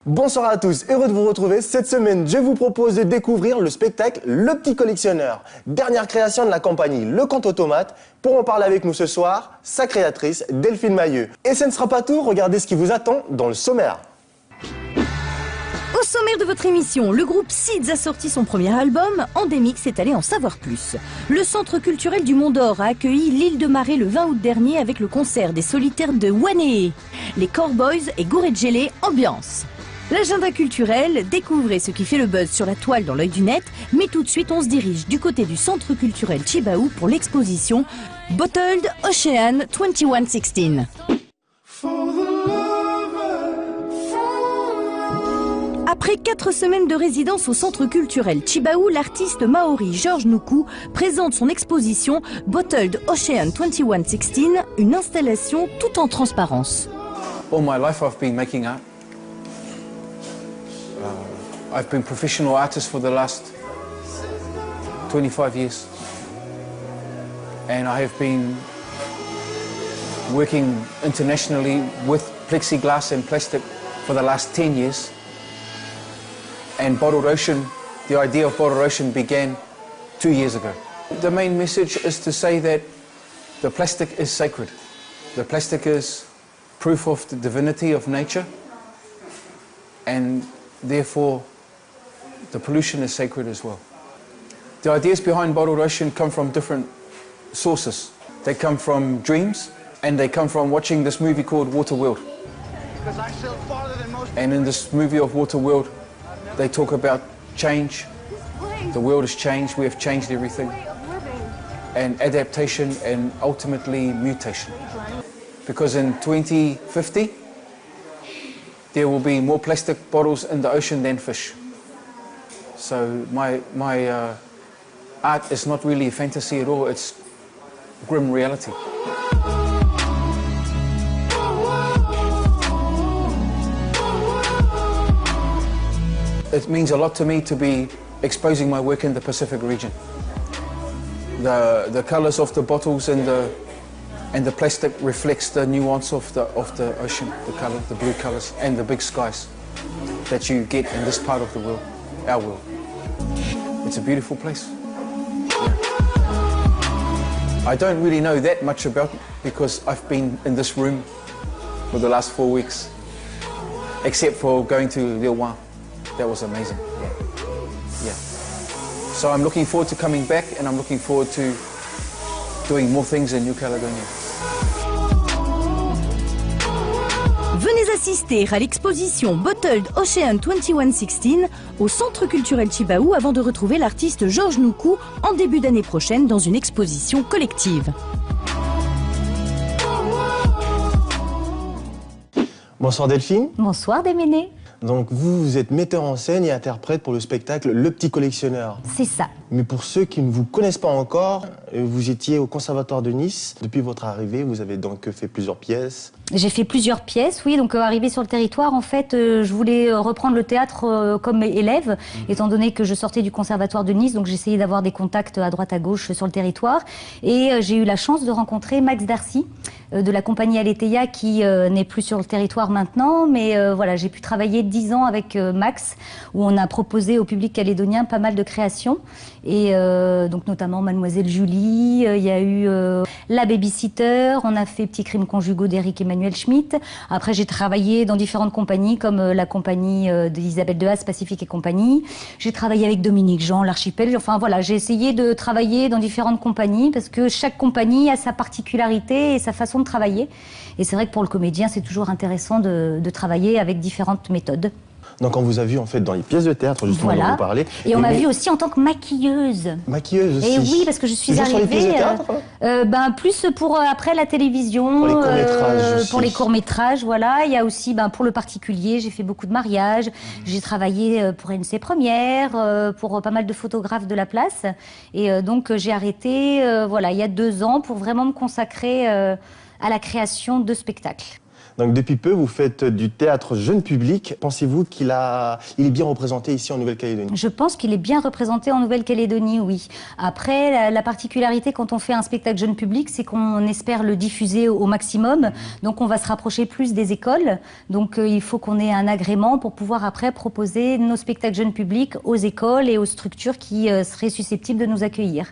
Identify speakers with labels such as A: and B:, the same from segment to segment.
A: Bonsoir à tous, heureux de vous retrouver. Cette semaine, je vous propose de découvrir le spectacle Le Petit Collectionneur, dernière création de la compagnie Le Compte Automate. Pour en parler avec nous ce soir, sa créatrice Delphine Mailleux. Et ce ne sera pas tout, regardez ce qui vous attend dans le sommaire.
B: Au sommaire de votre émission, le groupe Seeds a sorti son premier album. Endémique s'est allé en savoir plus. Le Centre culturel du Mont d'Or a accueilli l'île de Marais le 20 août dernier avec le concert des solitaires de Wanee. Les Cowboys et Gouré de Gelée, ambiance. L'agenda culturel, découvrez ce qui fait le buzz sur la toile dans l'œil du net, mais tout de suite on se dirige du côté du centre culturel Chibaou pour l'exposition Bottled Ocean 2116. Après 4 semaines de résidence au centre culturel Chibaou, l'artiste maori George Nuku présente son exposition Bottled Ocean 2116, une installation tout en transparence.
C: All my life I've been making art. I've been professional artist for the last 25 years. And I have been working internationally with plexiglass and plastic for the last 10 years. And Bottled Ocean, the idea of Bottled Ocean began 2 years ago. The main message is to say that the plastic is sacred. The plastic is proof of the divinity of nature, and therefore the pollution is sacred as well. The ideas behind Bottled Ocean come from different sources. They come from dreams, and they come from watching this movie called Waterworld. And in this movie of Waterworld, they talk about change. The world has changed, we have changed everything. And adaptation and ultimately mutation. Because in 2050, there will be more plastic bottles in the ocean than fish. So my art is not really a fantasy at all, it's grim reality. It means a lot to me to be exposing my work in the Pacific region. The colors of the bottles and the plastic reflects the nuance of the ocean, the color, the blue colors, and the big skies that you get in this part of the world, our world. It's a beautiful place. Yeah. I don't really know that much about it because I've been in this room for the last 4 weeks, except for going to Lilwan. That was amazing. Yeah. So I'm looking forward to coming back, and I'm looking forward to doing more things in New Caledonia.
B: Venez assister à l'exposition Bottled Ocean 2116 au Centre culturel Chibaou avant de retrouver l'artiste George Nuku en début d'année prochaine dans une exposition collective.
A: Bonsoir Delphine.
D: Bonsoir Déméné.
A: Donc vous êtes metteur en scène et interprète pour le spectacle Le Petit Collectionneur.
D: C'est ça.
A: Mais pour ceux qui ne vous connaissent pas encore, vous étiez au Conservatoire de Nice. Depuis votre arrivée, vous avez donc fait plusieurs pièces.
D: J'ai fait plusieurs pièces, oui. Donc arrivé sur le territoire, en fait, je voulais reprendre le théâtre comme élève, étant donné que je sortais du Conservatoire de Nice. Donc j'essayais d'avoir des contacts à droite à gauche sur le territoire. Et j'ai eu la chance de rencontrer Max Darcy de la compagnie Aletheia qui n'est plus sur le territoire maintenant. Mais voilà, j'ai pu travailler 10 ans avec Max, où on a proposé au public calédonien pas mal de créations. Et donc notamment Mademoiselle Julie, il y a eu La Babysitter, on a fait Petits crimes conjugaux d'Éric Emmanuel Schmitt. Après j'ai travaillé dans différentes compagnies comme la compagnie d'Isabelle Dehaze, Pacifique et compagnie. J'ai travaillé avec Dominique Jean, l'Archipel. Enfin voilà, j'ai essayé de travailler dans différentes compagnies parce que chaque compagnie a sa particularité et sa façon de travailler. Et c'est vrai que pour le comédien, c'est toujours intéressant de travailler avec différentes méthodes.
A: Donc on vous a vu en fait dans les pièces de théâtre justement dont vous parlez.
D: Et on m'a vu aussi en tant que maquilleuse.
A: Maquilleuse aussi.
D: Et oui, parce que je suis arrivée.
A: Sur les pièces de théâtre
D: plus pour après la télévision.
A: Pour les courts-métrages.
D: Pour les courts-métrages, voilà. Il y a aussi pour le particulier, j'ai fait beaucoup de mariages. J'ai travaillé pour NC Première, pour pas mal de photographes de la place. Et donc j'ai arrêté voilà, il y a 2 ans pour vraiment me consacrer à la création de spectacles.
A: Donc depuis peu, vous faites du théâtre jeune public. Pensez-vous qu'il est bien représenté ici en Nouvelle-Calédonie?
D: Je pense qu'il est bien représenté en Nouvelle-Calédonie, oui. Après, la particularité quand on fait un spectacle jeune public, c'est qu'on espère le diffuser au maximum. Donc on va se rapprocher plus des écoles. Donc il faut qu'on ait un agrément pour pouvoir après proposer nos spectacles jeunes publics aux écoles et aux structures qui seraient susceptibles de nous accueillir.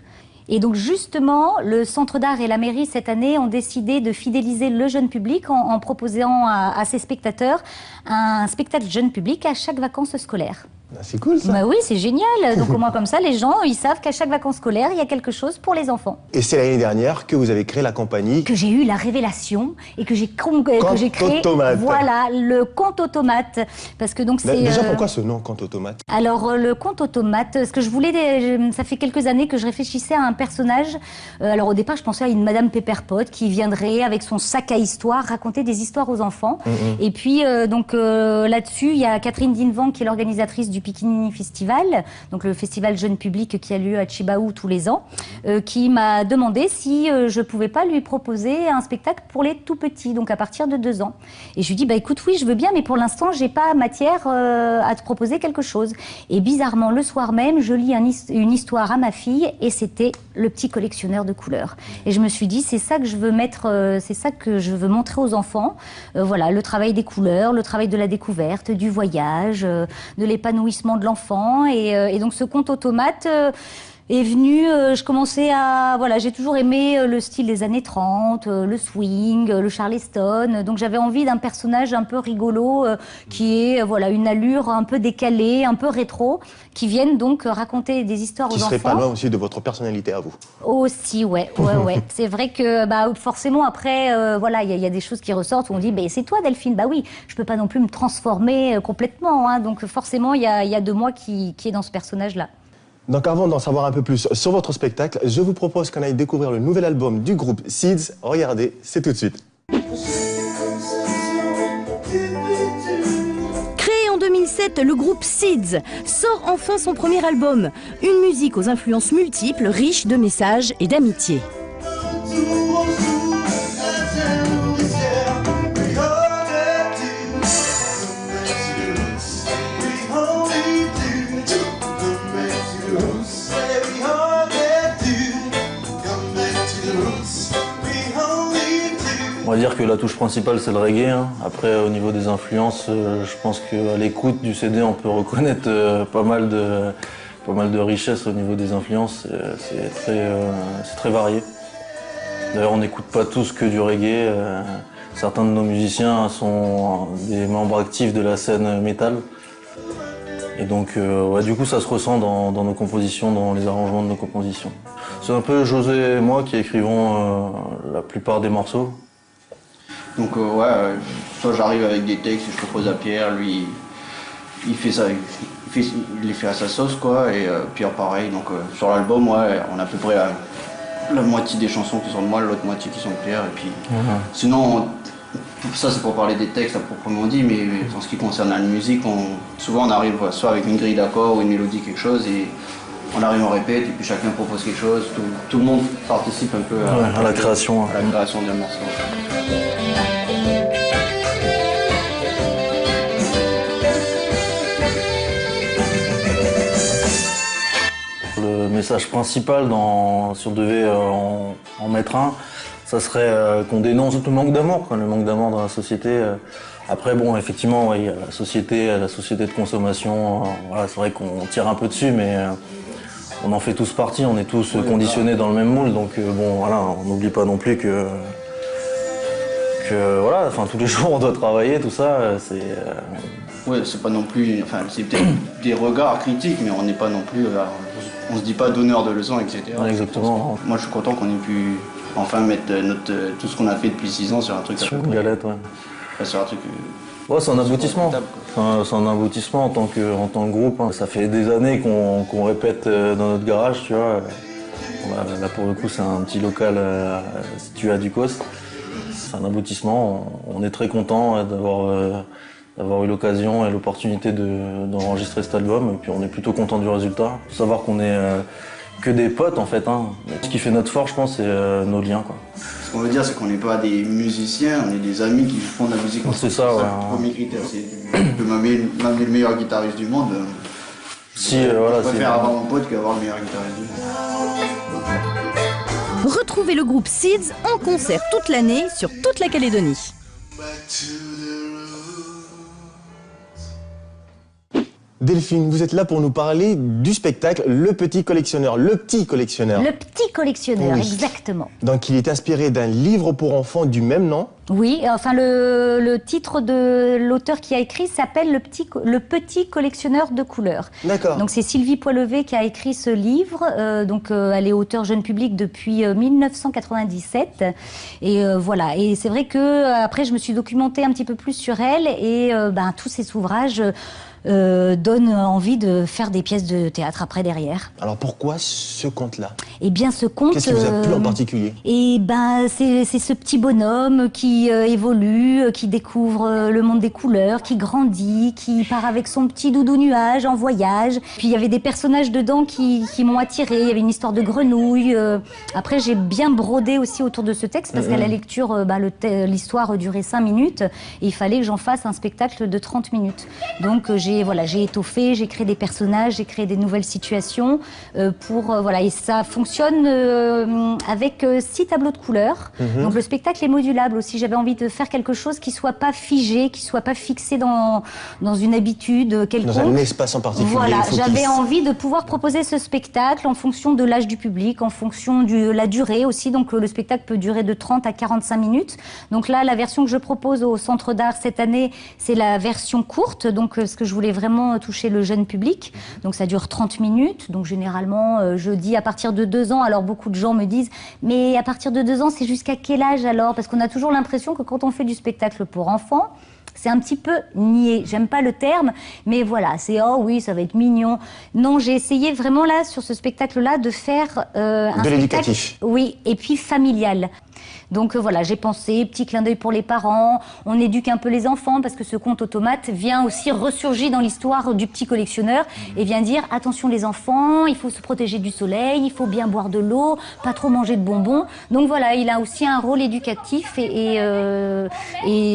D: Et donc justement, le Centre d'art et la mairie cette année ont décidé de fidéliser le jeune public en proposant à ses spectateurs un spectacle jeune public à chaque vacances scolaires.
A: C'est cool ça.
D: Bah oui, c'est génial. Donc au moins comme ça, les gens, ils savent qu'à chaque vacances scolaires, il y a quelque chose pour les enfants.
A: Et c'est l'année dernière que vous avez créé la compagnie.
D: Que j'ai eu la révélation et que j'ai créé,
A: Conte-automate.
D: voilà, le conte-automate. Parce que donc c'est.
A: Déjà, pourquoi ce nom, conte-automate?
D: Alors le conte-automate, ce que je voulais, ça fait quelques années que je réfléchissais à un personnage. Alors au départ, je pensais à une Madame Pepperpot qui viendrait avec son sac à histoire raconter des histoires aux enfants. Et puis là-dessus, il y a Catherine Dinvan qui est l'organisatrice du Pikinini Festival, donc le festival jeune public qui a lieu à Chibaou tous les ans, qui m'a demandé si je pouvais pas lui proposer un spectacle pour les tout petits, donc à partir de 2 ans. Et je lui dis, bah écoute, oui, je veux bien, mais pour l'instant, j'ai pas matière à te proposer quelque chose. Et bizarrement, le soir même, je lis une histoire à ma fille, et c'était Le petit collectionneur de couleurs. Et je me suis dit, c'est ça que je veux mettre, c'est ça que je veux montrer aux enfants. Voilà, le travail des couleurs, le travail de la découverte, du voyage, de l'épanouissement de l'enfant. Et donc ce conte-automate est venu, je commençais à... Voilà, j'ai toujours aimé le style des années 30, le swing, le charleston. Donc j'avais envie d'un personnage un peu rigolo qui est voilà, une allure un peu décalée, un peu rétro, qui vienne donc raconter des histoires aux enfants.
A: Qui serait pas loin aussi de votre personnalité à vous.
D: Aussi, ouais. C'est vrai que bah, forcément après, voilà, il y a des choses qui ressortent où on dit bah, c'est toi Delphine, bah oui, je peux pas non plus me transformer complètement. Hein, donc forcément, il y a de moi qui est dans ce personnage-là.
A: Donc avant d'en savoir un peu plus sur votre spectacle, je vous propose qu'on aille découvrir le nouvel album du groupe Seeds. Regardez, c'est tout de suite.
B: Créé en 2007, le groupe Seeds sort enfin son premier album. Une musique aux influences multiples, riche de messages et d'amitié.
E: On va dire que la touche principale c'est le reggae. Hein. Après au niveau des influences, je pense qu'à l'écoute du CD on peut reconnaître pas mal de richesse au niveau des influences. C'est très varié. D'ailleurs on n'écoute pas tous que du reggae. Certains de nos musiciens sont des membres actifs de la scène métal. Et donc ouais, du coup ça se ressent dans nos compositions, dans les arrangements de nos compositions. C'est un peu José et moi qui écrivons la plupart des morceaux.
F: Donc soit j'arrive avec des textes, je propose à Pierre, lui il fait ça, il les fait à sa sauce quoi, et Pierre pareil. Donc sur l'album ouais, on a à peu près la moitié des chansons qui sont de moi, l'autre moitié qui sont de Pierre, et puis sinon ça c'est pour parler des textes à proprement dit, mais en ce qui concerne la musique, souvent on arrive soit avec une grille d'accords ou une mélodie quelque chose et on arrive, on répète et puis chacun propose quelque chose, tout le monde participe un peu
E: à la création
F: d'un morceau.
E: Le message principal, si on devait en mettre un, ça serait qu'on dénonce le manque d'amour, le manque d'amour dans la société. Après, bon, effectivement, il y a la société de consommation. Voilà, c'est vrai qu'on tire un peu dessus, mais on en fait tous partie. On est tous conditionnés dans le même moule, donc bon, voilà, on n'oublie pas non plus que voilà, enfin tous les jours on doit travailler, tout ça, c'est.
F: Ouais, c'est pas non plus, enfin c'est peut-être des regards critiques, mais on n'est pas non plus, on se dit pas donneur de leçons, etc.
E: Ouais, exactement.
F: Moi je suis content qu'on ait pu enfin mettre tout ce qu'on a fait depuis 6 ans sur un truc.
E: Sur une galette, ouais.
F: Enfin, sur un truc.
E: Ouais, c'est un aboutissement. C'est un aboutissement en tant que groupe. Hein. Ça fait des années qu'on répète dans notre garage, tu vois. Là pour le coup c'est un petit local situé à Ducos. C'est un aboutissement. On est très content d'avoir eu l'occasion et l'opportunité d'enregistrer cet album. Et puis on est plutôt content du résultat. Il faut savoir qu'on est que des potes en fait. Hein. Ce qui fait notre force, je pense, c'est nos liens, quoi.
F: Ce qu'on veut dire, c'est qu'on n'est pas des musiciens, on est des amis qui font de la musique.
E: C'est ça, ouais.
F: Le premier critère, c'est de m'amener le meilleur guitariste du monde.
E: Voilà,
F: je préfère avoir mon pote qu'avoir le meilleur guitariste du monde.
B: Retrouvez le groupe Seeds en concert toute l'année sur toute la Calédonie.
A: Delphine, vous êtes là pour nous parler du spectacle Le Petit Collectionneur. Le Petit Collectionneur.
D: Le Petit Collectionneur,
A: Oui.
D: Exactement.
A: Donc il est inspiré d'un livre pour enfants du même nom.
D: Oui, enfin le titre de l'auteur qui a écrit s'appelle Le Petit Collectionneur de couleurs.
A: D'accord.
D: Donc c'est Sylvie Poilevé qui a écrit ce livre. Elle est auteure jeune public depuis 1997. Et voilà. Et c'est vrai que après je me suis documentée un petit peu plus sur elle et tous ces ouvrages donne envie de faire des pièces de théâtre après derrière.
A: Alors pourquoi ce conte-là?
D: Eh bien ce conte...
A: Qu'est-ce qui vous a plu en particulier?
D: Eh ben c'est ce petit bonhomme qui évolue, qui découvre le monde des couleurs, qui grandit, qui part avec son petit doudou nuage en voyage. Puis il y avait des personnages dedans qui m'ont attirée. Il y avait une histoire de grenouille. Après j'ai bien brodé aussi autour de ce texte parce qu'à la lecture l'histoire durait 5 minutes et il fallait que j'en fasse un spectacle de 30 minutes. Donc j'ai étoffé, j'ai créé des personnages, j'ai créé des nouvelles situations et ça fonctionne avec 6 tableaux de couleurs. Donc le spectacle est modulable aussi. J'avais envie de faire quelque chose qui soit pas figé, qui soit pas fixé dans une habitude quelconque.
A: Dans un espace en particulier.
D: Voilà, j'avais envie de pouvoir proposer ce spectacle en fonction de l'âge du public, en fonction de la durée aussi. Donc le spectacle peut durer de 30 à 45 minutes. Donc là, la version que je propose au Centre d'Art cette année, c'est la version courte. Donc ce que je voulais vraiment toucher le jeune public. Donc ça dure 30 minutes. Donc généralement, je dis à partir de 2 ans. Alors beaucoup de gens me disent, mais à partir de 2 ans, c'est jusqu'à quel âge alors? Parce qu'on a toujours l'impression que quand on fait du spectacle pour enfants, c'est un petit peu niais. J'aime pas le terme, mais voilà, c'est oh oui, ça va être mignon. Non, j'ai essayé vraiment là, sur ce spectacle-là, de faire un
A: de l'éducatif.
D: Oui, et puis familial. Donc voilà, j'ai pensé, petit clin d'œil pour les parents, on éduque un peu les enfants parce que ce conte automate vient aussi ressurgir dans l'histoire du petit collectionneur et vient dire attention les enfants, il faut se protéger du soleil, il faut bien boire de l'eau, pas trop manger de bonbons. Donc voilà, il a aussi un rôle éducatif et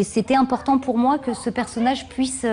D: c'était important pour moi que ce personnage puisse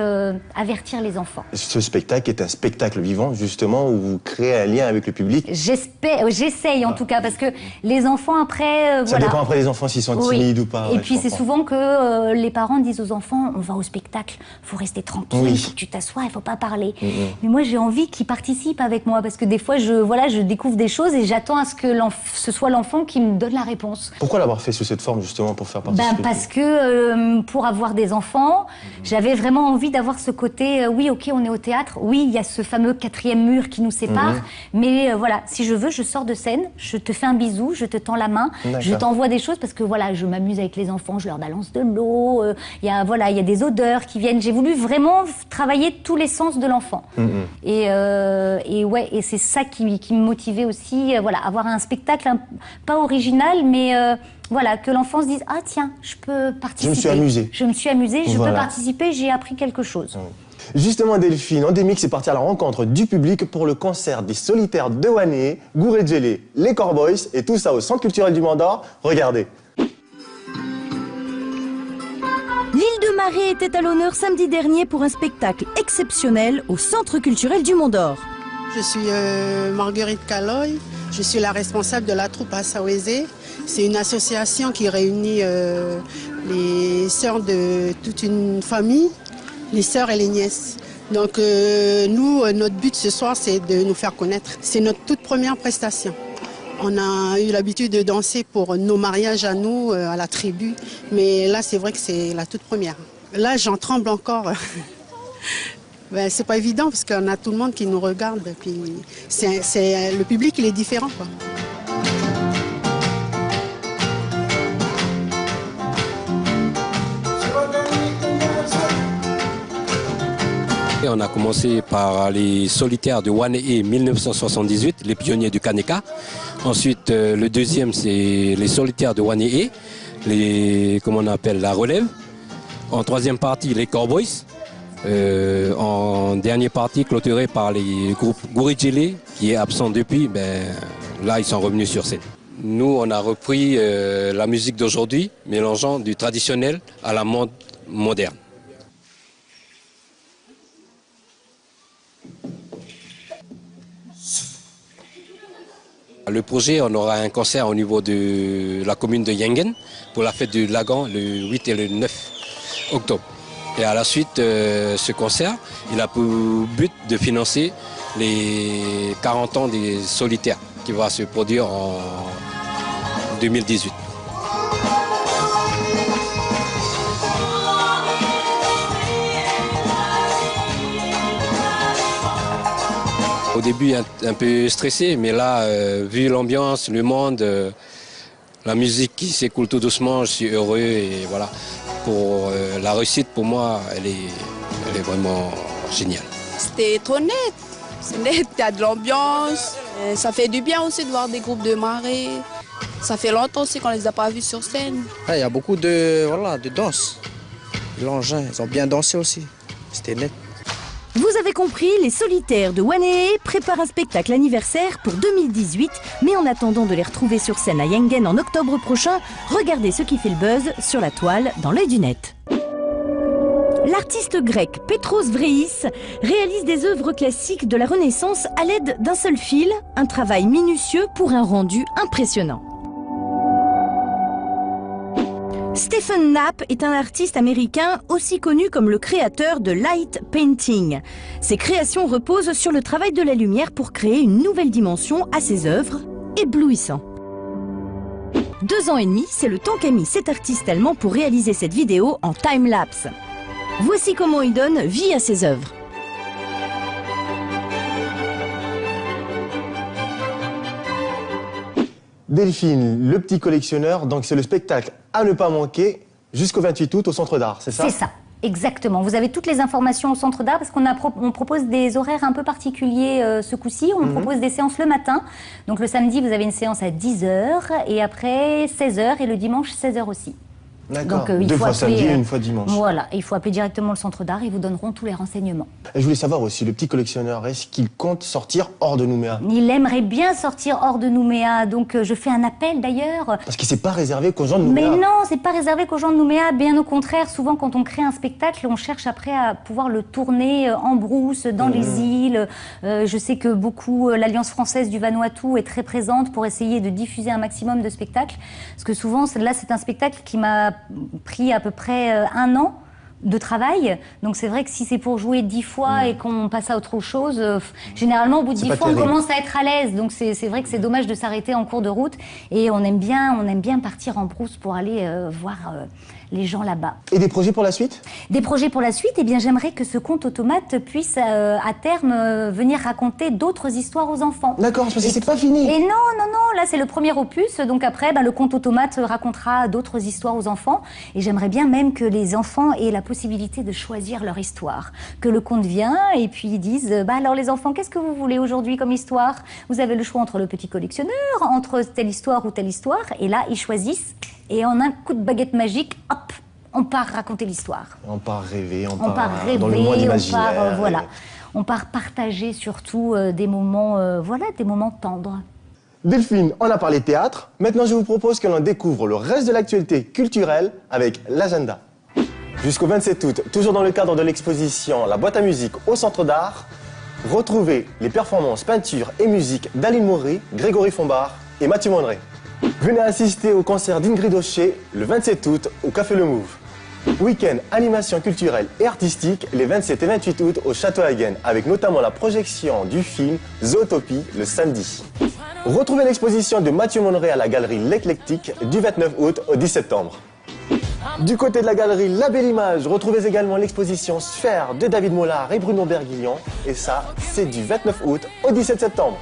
D: avertir les enfants.
A: Ce spectacle est un spectacle vivant justement où vous créez un lien avec le public.
D: J'essaye en tout cas parce que les enfants après...
A: Ça dépend après les enfants s'ils sont timides ou pas.
D: Et puis c'est souvent que les parents disent aux enfants, on va au spectacle, faut rester tranquille, il faut que tu t'assoies, il faut pas parler. Mais moi j'ai envie qu'ils participent avec moi parce que des fois je découvre des choses et j'attends à ce que ce soit l'enfant qui me donne la réponse.
A: Pourquoi l'avoir fait sous cette forme justement pour faire participer?
D: Parce que pour avoir des enfants, j'avais vraiment envie d'avoir ce côté, oui ok on est au théâtre, oui il y a ce fameux 4e mur qui nous sépare, mais voilà, si je veux je sors de scène, je te fais un bisou, je te tends la main, je t'envoie des choses parce que voilà, je m'amuse avec les enfants, je leur balance de l'eau, il y a des odeurs qui viennent. J'ai voulu vraiment travailler tous les sens de l'enfant. Et c'est ça qui me motivait aussi, avoir un spectacle pas original, mais que l'enfant se dise ah tiens, je peux participer.
A: Je me suis amusée.
D: Je me suis amusée, je peux participer, j'ai appris quelque chose.
A: Justement, Delphine, Endémix est parti à la rencontre du public pour le concert des Solitaires de Wané, Gouré Djelé, les Cowboys et tout ça au Centre culturel du Mont d'Or. Regardez.
B: L'île de Marée était à l'honneur samedi dernier pour un spectacle exceptionnel au Centre culturel du Mont d'Or.
G: Je suis Marguerite Caloy, je suis la responsable de la troupe Assawézé. C'est une association qui réunit les sœurs de toute une famille, les sœurs et les nièces. Donc nous, notre but ce soir, c'est de nous faire connaître. C'est notre toute première prestation. On a eu l'habitude de danser pour nos mariages à nous, à la tribu. Mais là, c'est vrai que c'est la toute première. Là, j'en tremble encore. C'est pas évident parce qu'on a tout le monde qui nous regarde. Puis le public, il est différent, quoi.
H: Et on a commencé par les Solitaires de Wané 1978, les pionniers du Kaneka. Ensuite, le deuxième, c'est les Solitaires de Wané, comment on appelle, la relève. En troisième partie, les Cowboys. En dernière partie, clôturée par les groupes Gouridjili, qui est absent depuis, là ils sont revenus sur scène. Nous, on a repris la musique d'aujourd'hui, mélangeant du traditionnel à la mode moderne. Le projet, on aura un concert au niveau de la commune de Yengen pour la fête du Lagan le 8 et le 9 octobre. Et à la suite, ce concert, il a pour but de financer les 40 ans des solitaires qui va se produire en 2018. Au début, un peu stressé, mais là, vu l'ambiance, le monde, la musique qui s'écoule tout doucement, je suis heureux et voilà. Pour la réussite, pour moi, elle est vraiment géniale.
I: C'était trop net. C'est net, il y a de l'ambiance. Ça fait du bien aussi de voir des groupes de marée. Ça fait longtemps aussi qu'on ne les a pas vus sur scène.
J: Il y a beaucoup de danse. L'engin, ils ont bien dansé aussi. C'était net.
B: Vous avez compris, les solitaires de Wanee préparent un spectacle anniversaire pour 2018, mais en attendant de les retrouver sur scène à Yengen en octobre prochain, regardez ce qui fait le buzz sur la toile dans l'œil du net. L'artiste grec Petros Vreis réalise des œuvres classiques de la Renaissance à l'aide d'un seul fil, un travail minutieux pour un rendu impressionnant. Stephen Knapp est un artiste américain aussi connu comme le créateur de light painting. Ses créations reposent sur le travail de la lumière pour créer une nouvelle dimension à ses œuvres, éblouissant. 2 ans et demi, c'est le temps qu'a mis cet artiste allemand pour réaliser cette vidéo en time-lapse. Voici comment il donne vie à ses œuvres.
A: Delphine, le petit collectionneur, donc c'est le spectacle à ne pas manquer jusqu'au 28 août au Centre d'Art, c'est ça?
D: C'est ça. Exactement. Vous avez toutes les informations au Centre d'Art parce qu'on propose des horaires un peu particuliers ce coup-ci. On propose des séances le matin. Donc le samedi, vous avez une séance à 10h et après 16h et le dimanche 16h aussi.
A: D'accord, 2 fois samedi et 1 fois dimanche.
D: Voilà, il faut appeler directement le Centre d'Art, ils vous donneront tous les renseignements.
A: Et je voulais savoir aussi, le petit collectionneur, est-ce qu'il compte sortir hors de Nouméa?
D: Il aimerait bien sortir hors de Nouméa, donc je fais un appel d'ailleurs.
A: Parce qu'il ne s'est pas réservé qu'aux gens de Nouméa.
D: Mais non, c'est pas réservé qu'aux gens de Nouméa, bien au contraire. Souvent, quand on crée un spectacle, on cherche après à pouvoir le tourner en brousse, dans les îles. Je sais que beaucoup, l'Alliance française du Vanuatu est très présente pour essayer de diffuser un maximum de spectacles. Parce que souvent, là, c'est un spectacle qui m'a pris à peu près 1 an de travail. Donc c'est vrai que si c'est pour jouer 10 fois et qu'on passe à autre chose, généralement au bout de 10 fois on commence à être à l'aise. Donc c'est vrai que c'est dommage de s'arrêter en cours de route et on aime bien partir en brousse pour aller voir les gens là-bas.
A: Et des projets pour la suite?
D: Des projets pour la suite, eh bien j'aimerais que ce conte automate puisse à terme venir raconter d'autres histoires aux enfants.
A: D'accord, parce que c'est pas fini.
D: Et non, là c'est le premier opus, donc après le conte automate racontera d'autres histoires aux enfants et j'aimerais bien même que les enfants aient la possibilité de choisir leur histoire. Que le conte vient et puis ils disent alors les enfants, qu'est-ce que vous voulez aujourd'hui comme histoire? Vous avez le choix entre le petit collectionneur, entre telle histoire ou telle histoire et là ils choisissent. Et en un coup de baguette magique, hop, on part raconter l'histoire.
A: On part rêver, on
D: part rêver,
A: dans le monde imaginaire.
D: On part partager surtout des moments tendres.
A: Delphine, on a parlé théâtre. Maintenant, je vous propose que l'on découvre le reste de l'actualité culturelle avec l'agenda. Jusqu'au 27 août, toujours dans le cadre de l'exposition La boîte à musique au Centre d'Art, retrouvez les performances peinture et musique d'Aline Maury, Grégory Fombard et Mathieu Mondré. Venez assister au concert d'Ingrid Aucher le 27 août au Café Le Move. Week-end animation culturelle et artistique les 27 et 28 août au Château Hagen, avec notamment la projection du film Zootopie le samedi. Retrouvez l'exposition de Mathieu Mondré à la galerie L'Éclectique du 29 août au 10 septembre. Du côté de la galerie La Belle Image, retrouvez également l'exposition Sphère de David Mollard et Bruno Berguillon, et ça, c'est du 29 août au 17 septembre.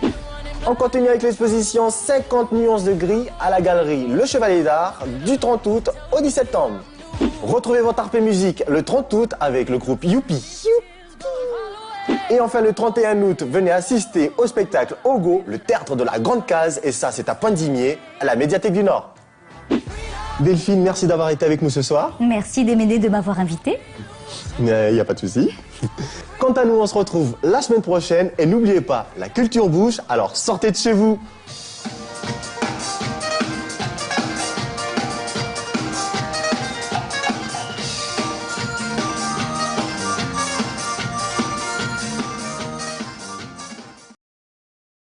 A: On continue avec l'exposition 50 nuances de gris à la galerie Le Chevalier d'Art du 30 août au 10 septembre. Retrouvez votre harpe et musique le 30 août avec le groupe Youpi. Et enfin le 31 août, venez assister au spectacle Ogo, le théâtre de la Grande Case, et ça c'est à Pointe-d'Imier, à la Médiathèque du Nord. Delphine, merci d'avoir été avec nous ce soir.
D: Merci Démédé de m'avoir invité.
A: Il n'y a pas de souci. Quant à nous, on se retrouve la semaine prochaine. Et n'oubliez pas, la culture bouge, alors sortez de chez vous.